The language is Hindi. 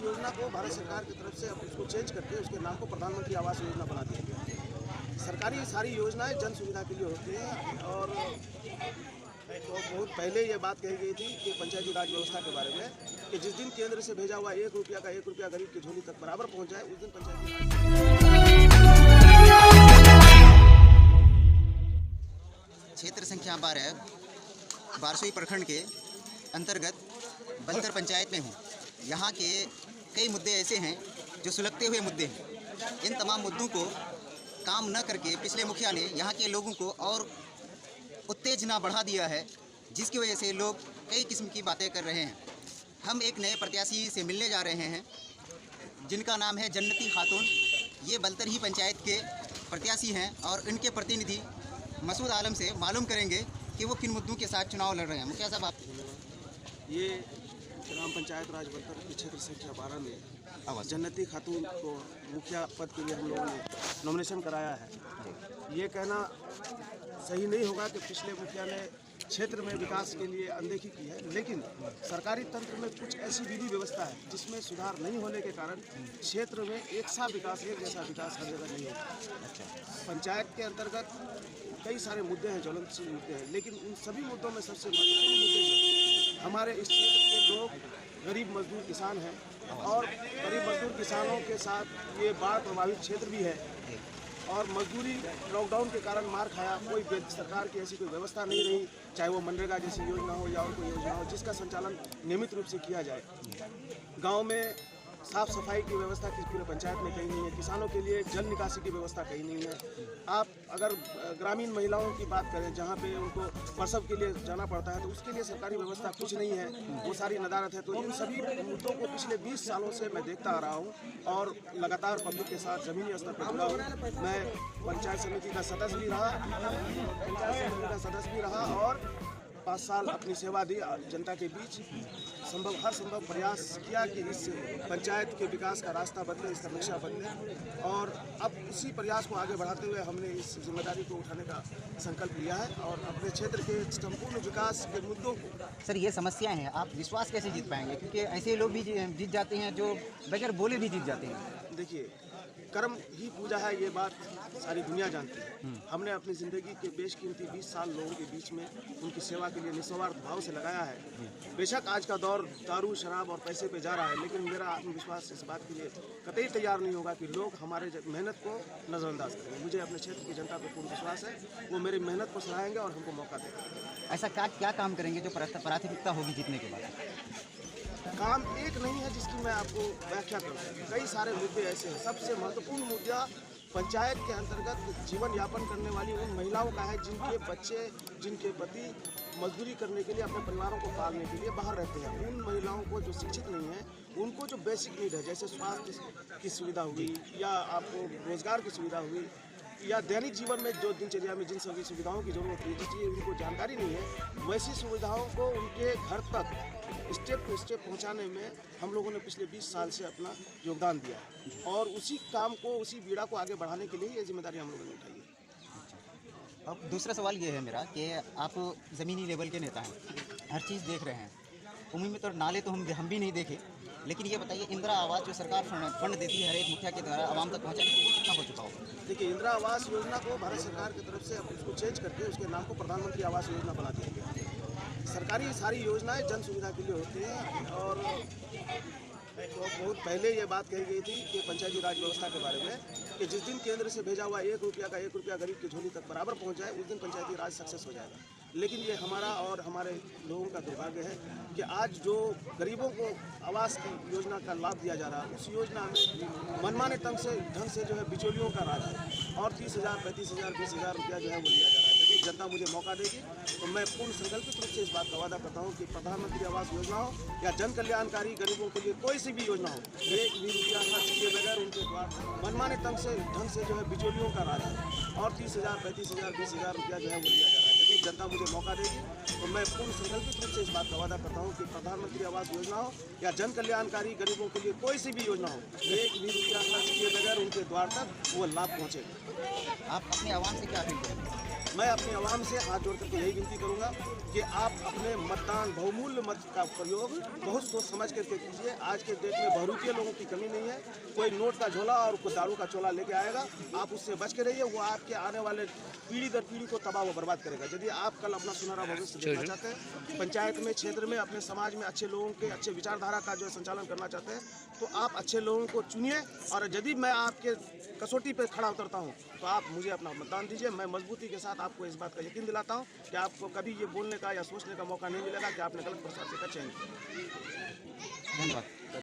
योजना को भारत सरकार की तरफ से अब उसको चेंज करके उसके नाम को प्रधानमंत्री आवास योजना बना दिया गया। सरकारी सारी योजनाएं जन सुविधा के लिए होती हैं और तो बहुत पहले ये बात कही गई थी कि पंचायती राज व्यवस्था के बारे में कि जिस दिन केंद्र से भेजा हुआ 1 रुपया का 1 रुपया गरीब की झोली तक बराबर पहुंच जाए उस दिन पंचायती क्षेत्र संख्या 12 बारसोई प्रखंड के अंतर्गत बलतर पंचायत में हूँ। यहाँ के कई मुद्दे ऐसे हैं जो सुलगते हुए मुद्दे हैं। इन तमाम मुद्दों को काम न करके पिछले मुखिया ने यहाँ के लोगों को और उत्तेजना बढ़ा दिया है, जिसकी वजह से लोग कई किस्म की बातें कर रहे हैं। हम एक नए प्रत्याशी से मिलने जा रहे हैं जिनका नाम है जन्नती खातून। ये बलतर ही पंचायत के प्रत्याशी हैं और इनके प्रतिनिधि मसूद आलम से मालूम करेंगे कि वो किन मुद्दों के साथ चुनाव लड़ रहे हैं। मुखिया साहब, आप ये ग्राम पंचायत राज बलतर के क्षेत्र संख्या 12 में जन्नती खातून को मुखिया पद के लिए हम लोगों ने नॉमिनेशन कराया है। ये कहना सही नहीं होगा कि पिछले मुखिया ने क्षेत्र में विकास के लिए अनदेखी की है, लेकिन सरकारी तंत्र में कुछ ऐसी विधि व्यवस्था है जिसमें सुधार नहीं होने के कारण क्षेत्र में एक सा विकास, एक जैसा विकास हर जगह नहीं होता। पंचायत के अंतर्गत कई सारे मुद्दे हैं, ज्वलनशील मुद्दे हैं, लेकिन उन सभी मुद्दों में सबसे महत्वपूर्ण मुद्दे हमारे इस क्षेत्र के लोग गरीब मजदूर किसान हैं और गरीब मजदूर किसानों के साथ ये बाढ़ प्रभावित क्षेत्र भी है और मजदूरी लॉकडाउन के कारण मार खाया। कोई सरकार की ऐसी कोई व्यवस्था नहीं रही, चाहे वो मनरेगा जैसी योजना हो या और कोई योजना हो जिसका संचालन नियमित रूप से किया जाए। गांव में साफ सफाई की व्यवस्था पूरे पंचायत में कहीं नहीं है। किसानों के लिए जल निकासी की व्यवस्था कहीं नहीं है। आप अगर ग्रामीण महिलाओं की बात करें जहाँ पे उनको प्रसव के लिए जाना पड़ता है तो उसके लिए सरकारी व्यवस्था कुछ नहीं है, वो सारी नदारत है। तो इन सभी मुद्दों को पिछले 20 सालों से मैं देखता आ रहा हूँ और लगातार पब्लिक के साथ ज़मीनी स्तर पर जुड़ा हूँ। मैं पंचायत समिति का सदस्य भी रहा और 5 साल अपनी सेवा दी जनता के बीच। हर संभव प्रयास किया कि इस पंचायत के विकास का रास्ता बदले, इसका नक्शा बदले और अब उसी प्रयास को आगे बढ़ाते हुए हमने इस जिम्मेदारी को उठाने का संकल्प लिया है और अपने क्षेत्र के संपूर्ण विकास के मुद्दों को। सर, ये समस्याएं हैं, आप विश्वास कैसे जीत पाएंगे? क्योंकि ऐसे लोग भी जीत जाते हैं जो बगैर बोले भी जीत जाते हैं। देखिए, कर्म ही पूजा है, ये बात सारी दुनिया जानती है। हमने अपनी ज़िंदगी के बेशकीमती 20 साल लोगों के बीच में उनकी सेवा के लिए निस्वार्थ भाव से लगाया है। बेशक आज का दौर दारू, शराब और पैसे पे जा रहा है, लेकिन मेरा आत्मविश्वास इस बात के लिए कतई तैयार नहीं होगा कि लोग हमारे मेहनत को नज़रअंदाज करेंगे। मुझे अपने क्षेत्र की जनता पर पूर्ण विश्वास है, वो मेरी मेहनत को सराहेंगे और हमको मौका देंगे। ऐसा क्या काम करेंगे जो प्राथमिकता होगी जीतने के बाद? काम एक नहीं है जिसकी मैं आपको व्याख्या करूँ, कई सारे मुद्दे ऐसे हैं। सबसे महत्वपूर्ण मुद्दा पंचायत के अंतर्गत जीवन यापन करने वाली उन महिलाओं का है जिनके बच्चे, जिनके पति मजदूरी करने के लिए, अपने परिवारों को पालने के लिए बाहर रहते हैं। उन महिलाओं को जो शिक्षित नहीं है, उनको जो बेसिक नीड है जैसे स्वास्थ्य की सुविधा हुई या आपको रोजगार की सुविधा हुई या दैनिक जीवन में जो दिनचर्या में जिन सभी सुविधाओं की जरूरत है जिसकी उनको जानकारी नहीं है, वैसी सुविधाओं को उनके घर तक स्टेप टू स्टेप पहुंचाने में हम लोगों ने पिछले 20 साल से अपना योगदान दिया और उसी काम को, उसी बीड़ा को आगे बढ़ाने के लिए ये जिम्मेदारी हम लोगों ने उठाई है। अब दूसरा सवाल ये है मेरा कि आप ज़मीनी लेवल के नेता हैं, हर चीज़ देख रहे हैं। उम्मीद में तो नाले तो हम भी नहीं देखे, लेकिन ये बताइए इंदिरा आवास जो सरकार फंड देती है हर एक मुखिया के द्वारा आवाम तक पहुँचाने के लिए कितना हो चुका होगा? देखिए, इंदिरा आवास योजना को भारत सरकार की तरफ से अब उसको चेंज करके उसके नाम को प्रधानमंत्री आवास योजना बना दिया गया। सरकारी सारी योजनाएं जन सुविधा के लिए होती हैं और तो बहुत पहले ये बात कही गई थी कि पंचायती राज व्यवस्था के बारे में कि जिस दिन केंद्र से भेजा हुआ 1 रुपया का 1 रुपया गरीब की झोली तक बराबर पहुंच जाए उस दिन पंचायती राज सक्सेस हो जाएगा। लेकिन ये हमारा और हमारे लोगों का दुर्भाग्य है कि आज जो गरीबों को आवास की योजना का लाभ दिया जा रहा है, उस योजना में मनमाने ढंग से जो है बिचौलियों का राज है और 30,000, 35,000, 20,000 रुपया जो है वो लिया जा रहा है। यदि जनता मुझे मौका देगी तो मैं पूर्ण संकल्पित रूप से इस बात का वादा करता हूँ कि प्रधानमंत्री आवास योजना हो या जन कल्याणकारी गरीबों के लिए कोई सी भी योजना हो, 1 भी रुपया खर्च किए बगैर उनके द्वारा मनमाने ढंग से जो है बिचौलियों का राज है और 30,000, 35,000, 20,000 रुपया जो है वो लिया जा रहा है। यदि जनता मुझे मौका देगी तो मैं पूर्ण संकल्पित रूप से इस बात का वादा करता हूँ कि प्रधानमंत्री आवास योजना हो या जन कल्याणकारी गरीबों के लिए कोई सी भी योजना हो, 1 भी रुपया खर्च किए बगैर उनके द्वार तक वो लाभ पहुँचेगा। आप अपने आवाम से क्या अपील करेंगे? मैं अपने आवाम से हाथ जोड़ करके यही विनती करूंगा कि आप अपने मतदान बहुमूल्य मत का प्रयोग बहुत सोच समझ करके कीजिए। आज के डेट में बहुरूपीय लोगों की कमी नहीं है। कोई नोट का झोला और कोई दारू का चोला लेके आएगा, आप उससे बच के रहिए। वो आपके आने वाले पीढ़ी दर पीढ़ी को तबाह व बर्बाद करेगा। यदि आप कल अपना सुनहरा भविष्य देखना चाहते हैं, पंचायत में, क्षेत्र में, अपने समाज में अच्छे लोगों के अच्छे विचारधारा का जो संचालन करना चाहते हैं, तो आप अच्छे लोगों को चुनिए। और यदि मैं आपके कसौटी पर खड़ा उतरता हूँ तो आप मुझे अपना मतदान दीजिए। मैं मजबूती के साथ आपको इस बात का यकीन दिलाता हूँ कि आपको कभी ये बोलने का या सोचने का मौका नहीं मिलेगा कि आपने गलत प्रशासन का चयन किया। धन्यवाद।